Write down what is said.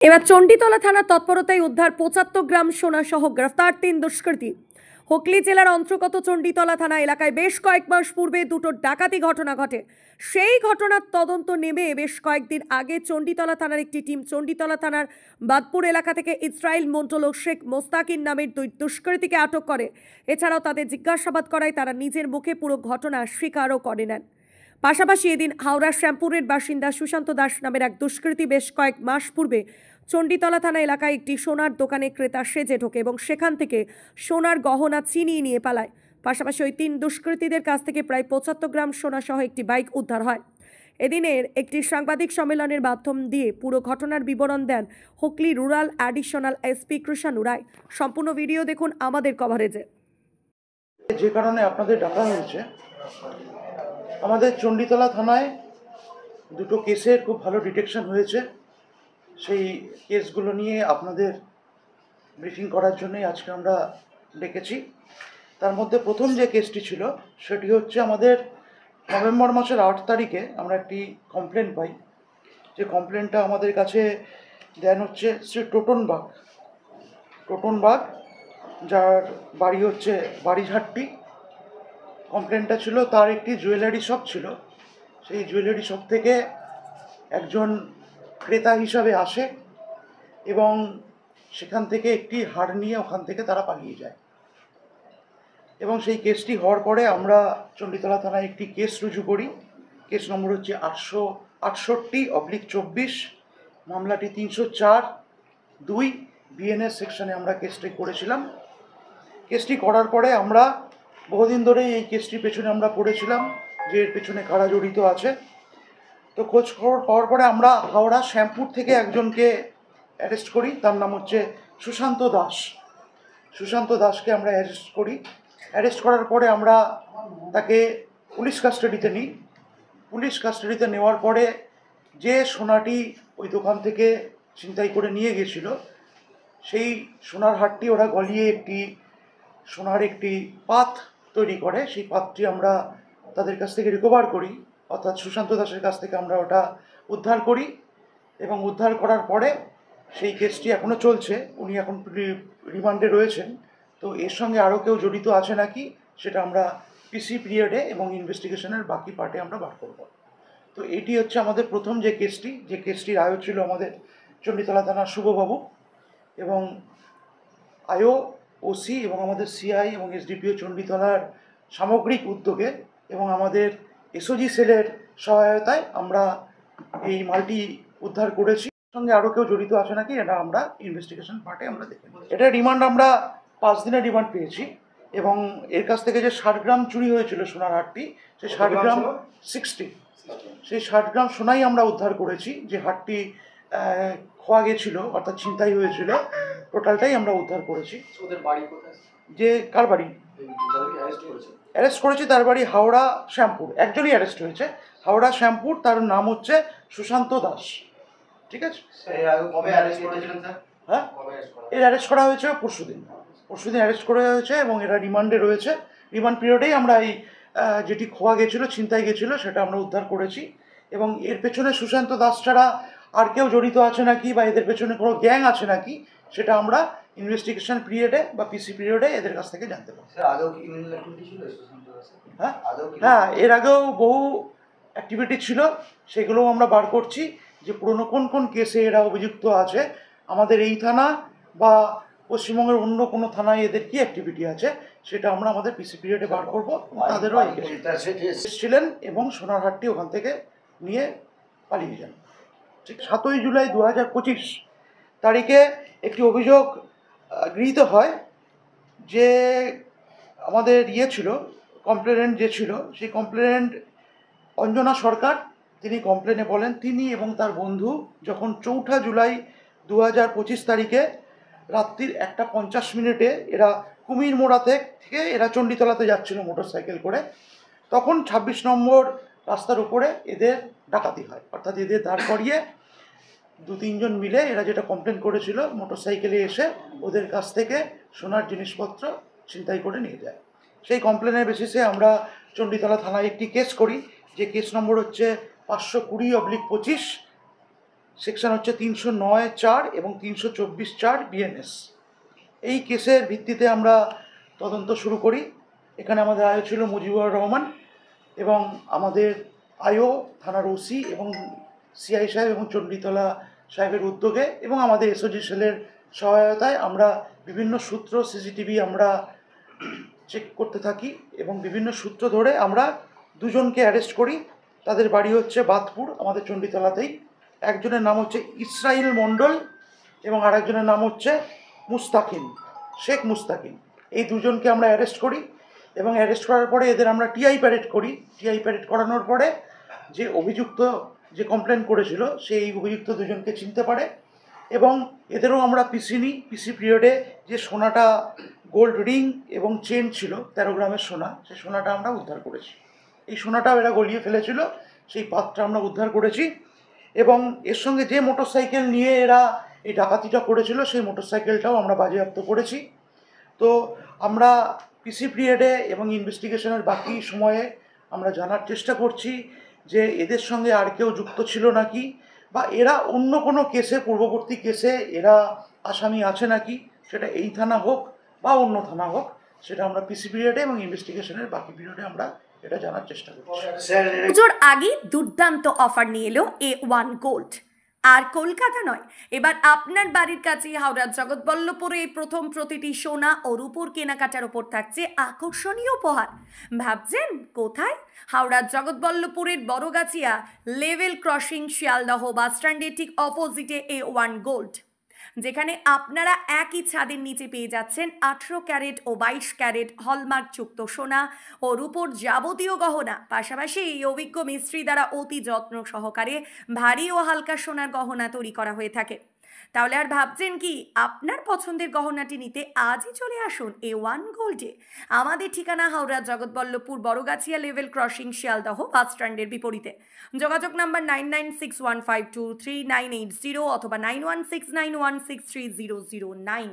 এবার চণ্ডীতলা থানার তৎপরতায় উদ্ধার ৭৫ গ্রাম সোনা সহ গ্রেফতার ৩ দুষ্কৃতী। হুগলি জেলার অন্তর্গত চণ্ডীতলা থানা এলাকায় বেশ কয়েক মাস পূর্বে দুটো ডাকাতি ঘটনা ঘটে। সেই ঘটনার তদন্ত নেমে বেশ কয়েকদিন আগে চণ্ডীতলা থানার একটি টিম চণ্ডীতলা থানার বাদপুর এলাকা থেকে ইসরাইল মন্ডল ও শেখ মোস্তাকিন নামের দুই দুষ্কৃতীকে আটক করে। এছাড়াও তাদের জিজ্ঞাসাবাদ করায় তারা নিজের মুখে পুরো ঘটনা স্বীকারও করে নেন। পাশাপাশি এদিন হাওড়া শ্যামপুরের বাসিন্দা সুশান্ত দাস নামের এক দুষ্কৃতী বেশ কয়েক মাস পূর্বে চণ্ডীতলা থানা এলাকায় একটি সোনার দোকানে ক্রেতা সেজে ঢোকে এবং সেখান থেকে সোনার গহনা ছিনিয়ে নিয়ে পালায়। পাশাপাশি ওই ৩ দুষ্কৃতীদের কাছ থেকে প্রায় ৭৫ গ্রাম সোনা সহ একটি বাইক উদ্ধার হয়। এদিনের একটি সাংবাদিক সম্মেলনের মাধ্যম দিয়ে পুরো ঘটনার বিবরণ দেন Hooghly rural additional SP Krishanu Roy. সম্পূর্ণ ভিডিও দেখুন আমাদের কভারেজে। যে কারণে আপনাদের ডাকা হয়েছে, আমাদের চণ্ডীতলা থানায় দুটো কেসের খুব ভালো ডিটেকশন হয়েছে। সেই কেসগুলো নিয়ে আপনাদের ব্রিফিং করার জন্যই আজকে আমরা ডেকেছি। তার মধ্যে প্রথম যে কেসটি ছিল সেটি হচ্ছে আমাদের নভেম্বর মাসের ৮ তারিখে আমরা একটি কমপ্লেন পাই। যে কমপ্লেনটা আমাদের কাছে দেন হচ্ছে শ্রী টোটন বাগ, যার বাড়ি হচ্ছে বাড়িঝাট্টি। কমপ্লেনটা ছিল তার একটি জুয়েলারি শপ ছিল। সেই জুয়েলারি শপ থেকে একজন ক্রেতা হিসাবে আসে এবং সেখান থেকে একটি হার নিয়ে ওখান থেকে তারা পালিয়ে যায়। এবং সেই কেসটি হওয়ার পরে আমরা চণ্ডীতলা থানায় একটি কেস রুজু করি। কেস নম্বর হচ্ছে 868/24। মামলাটি 304(2) বিএনএস সেকশনে আমরা কেসটি করেছিলাম। কেসটি করার পরে আমরা বহুদিন ধরেই এই কেসটির পেছনে আমরা পড়েছিলাম যে এর পেছনে কারা জড়িত আছে। তো খোঁজ খবর পাওয়ার পরে আমরা হাওড়া শ্যামপুর থেকে একজনকে অ্যারেস্ট করি। তার নাম হচ্ছে সুশান্ত দাসকে আমরা অ্যারেস্ট করি। অ্যারেস্ট করার পরে আমরা তাকে পুলিশ কাস্টাডিতে নিই। পুলিশ কাস্টাডিতে নেওয়ার পরে যে সোনাটি ওই দোকান থেকে ছিনতাই করে নিয়ে গেছিল, সেই সোনার হারটি ওরা গলিয়ে একটি সোনার একটি পাত তৈরি করে। সেই পাতটি আমরা তাদের কাছ থেকে রিকভার করি, অর্থাৎ সুশান্ত দাসের কাছ থেকে আমরা ওটা উদ্ধার করি। এবং উদ্ধার করার পরে সেই কেসটি এখনও চলছে, উনি এখন রিমান্ডে রয়েছেন। তো এর সঙ্গে আরও কেউ জড়িত আছে নাকি সেটা আমরা পিসি পিরিয়ডে এবং ইনভেস্টিগেশনের বাকি পার্টে আমরা বার করব। তো এটি হচ্ছে আমাদের প্রথম যে কেসটির আয়ো ছিল আমাদের চণ্ডীতলা থানার শুভবাবু এবং আয়ো ওসি এবং আমাদের সিআই এবং এসডিপিও চণ্ডীতলার সামগ্রিক উদ্যোগে এবং আমাদের এসওজি সেলের সহায়তায় আমরা এই মালটি উদ্ধার করেছি। সঙ্গে আরও কেউ জড়িত আছে নাকি এটা আমরা ইনভেস্টিগেশন পার্টে আমরা দেখে নিই। এটা রিমান্ড আমরা 5 দিনের রিমান্ড পেয়েছি এবং এর কাছ থেকে যে 60 গ্রাম চুরি হয়েছিল সোনার হারটি, সেই 60 গ্রাম 60 সেই 60 গ্রাম সোনাই আমরা উদ্ধার করেছি। যে হারটি খোয়া গেছিল অর্থাৎ ছিনতাই হয়েছিল, টোটালটাই আমরা উদ্ধার করেছি। ওদের বাড়ি কোথায়? যে কার বাড়ি অ্যারেস্ট করেছি তার বাড়ি হাওড়া শ্যামপুর। একজনই অ্যারেস্ট হয়েছে হাওড়া শ্যামপুর, তার নাম হচ্ছে সুশান্ত দাস। ঠিক আছে। হ্যাঁ, এর অ্যারেস্ট করা হয়েছে পরশুদিন অ্যারেস্ট করা হয়েছে এবং এরা রিমান্ডে রয়েছে। রিমান্ড পিরিয়ডেই আমরা এই যেটি খোয়া গেছিলো, ছিনতাই গেছিলো, সেটা আমরা উদ্ধার করেছি। এবং এর পেছনে সুশান্ত দাস ছাড়া আর কেউ জড়িত আছে নাকি বা এদের পেছনে কোনো গ্যাং আছে নাকি সেটা আমরা ইনভেস্টিগেশন পিরিয়ডে বা পিসি পিরিয়ডে এদের কাছ থেকে জানতে পারবো। হ্যাঁ, এর আগেও বহু অ্যাক্টিভিটি ছিল, সেগুলোও আমরা বার করছি যে পুরনো কোন কোন কেসে এরা অভিযুক্ত আছে। আমাদের এই থানা বা পশ্চিমবঙ্গের অন্য কোনো থানায় এদের কী অ্যাক্টিভিটি আছে সেটা আমরা আমাদের পিসি পিরিয়ডে বার করবো। তাদেরও এসেছিলেন এবং সোনার হারটি ওখান থেকে নিয়ে পালিয়ে যান। ঠিক 7ই জুলাই 2025 তারিখে একটি অভিযোগ গৃহীত হয় যে আমাদের ছিল কমপ্লেনেন্ট যে ছিল, সেই কমপ্লেনেন্ট অঞ্জনা সরকার। তিনি কমপ্লেনে বলেন তিনি এবং তার বন্ধু যখন 4 জুলাই 2025 তারিখে রাত্রির 1:50 এরা কুমির মোড়া থেকে এরা চণ্ডীতলাতে যাচ্ছিল মোটর সাইকেল করে, তখন 26 নম্বর রাস্তার উপরে এদের ডাকাতি হয়। অর্থাৎ এদের দাঁড় করিয়ে 2-3 জন মিলে এরা যেটা কমপ্লেন করেছিল মোটর সাইকেলে এসে ওদের কাছ থেকে সোনার জিনিসপত্র ছিনতাই করে নিয়ে যায়। সেই কমপ্লেনের বেসিসে আমরা চণ্ডীতলা থানায় একটি কেস করি, যে কেস নম্বর হচ্ছে 520/25। সেকশন হচ্ছে 309(4) এবং 324(4) বিএনএস। এই কেসের ভিত্তিতে আমরা তদন্ত শুরু করি। এখানে আমাদের আয়ো ছিল মুজিবুর রহমান এবং আমাদের আয়ো থানার ওসি এবং সিআই সাহেব এবং চণ্ডীতলা সাহেবের উদ্যোগে এবং আমাদের এসওজি সেলের সহায়তায় আমরা বিভিন্ন সূত্র সিসিটিভি আমরা চেক করতে থাকি এবং বিভিন্ন সূত্র ধরে আমরা দুজনকে অ্যারেস্ট করি। তাদের বাড়ি হচ্ছে বাদপুর, আমাদের চণ্ডীতলাতেই। একজনের নাম হচ্ছে ইসরাইল মণ্ডল এবং আরেকজনের নাম হচ্ছে মুস্তাকিম, শেখ মুস্তাকিম। এই দুজনকে আমরা অ্যারেস্ট করি এবং অ্যারেস্ট করার পরে এদের আমরা টিআই প্যারেড করি। টিআই প্যারেড করানোর পরে যে অভিযুক্ত যে কমপ্লেন করেছিল সেই অভিযুক্ত দুজনকে চিনতে পারে এবং এদেরও আমরা পিসি নিই। পিসি পিরিয়ডে যে সোনাটা গোল্ড রিং এবং চেন ছিল 13 গ্রামের সোনা, সেই সোনাটা আমরা উদ্ধার করেছি। এই সোনাটাও এরা গলিয়ে ফেলেছিল, সেই পাত্রটা আমরা উদ্ধার করেছি এবং এর সঙ্গে যে মোটরসাইকেল নিয়ে এরা এই ডাকাতিটা করেছিল সেই মোটরসাইকেলটাও আমরা বাজেয়াপ্ত করেছি। তো আমরা পিসি পিরিয়ডে এবং ইনভেস্টিগেশনের বাকি সময়ে আমরা জানার চেষ্টা করছি যে এদের সঙ্গে আর কেউ যুক্ত ছিল নাকি বা এরা অন্য কোনো কেসে, পূর্ববর্তী কেসে এরা আসামি আছে নাকি, সেটা এই থানা হোক বা অন্য থানা হোক, সেটা আমরা পিসি পিরিয়ডে এবং ইনভেস্টিগেশনের বাকি পিরিয়ডে আমরা এটা জানার চেষ্টা করছি। পুজোর আগে দুর্দান্ত অফার নিয়ে এলো A1 গোল্ড। আর কলকাতা নয়, এবার আপনার বাড়ির কাছে হাওড়ার জগৎবল্লভপুরে প্রথম প্রতিটি সোনা ও রূপোর কেনাকাটার ওপর থাকছে আকর্ষণীয় উপহার। ভাবছেন কোথায়? হাওড়ার জগৎবল্লভপুরের বড়গাছিয়া লেভেল ক্রসিং শিয়ালদহ বাস স্ট্যান্ডের ঠিক অপোজিটে A1 গোল্ড, যেখানে আপনারা একই ছাদের নিচে পেয়ে যাচ্ছেন 18 ক্যারেট ও 22 ক্যারেট হলমার্ক যুক্ত সোনা ও রূপোর যাবতীয় গহনা। পাশাপাশি এই অভিজ্ঞ মিস্ত্রি দ্বারা অতি যত্ন সহকারে ভারী ও হালকা সোনার গহনা তৈরি করা হয়ে থাকে। তাহলে আর ভাবছেন কি? আপনার পছন্দের গহনাটি নিতে আজই চলে আসুন A1 গোল্ডে। আমাদের ঠিকানা হাওড়া জগৎবল্লভপুর বড়গাছিয়া লেভেল ক্রসিং শিয়ালদহ বাস স্ট্যান্ডের বিপরীতে। যোগাযোগ নাম্বার 9961523980 অথবা 9169163009।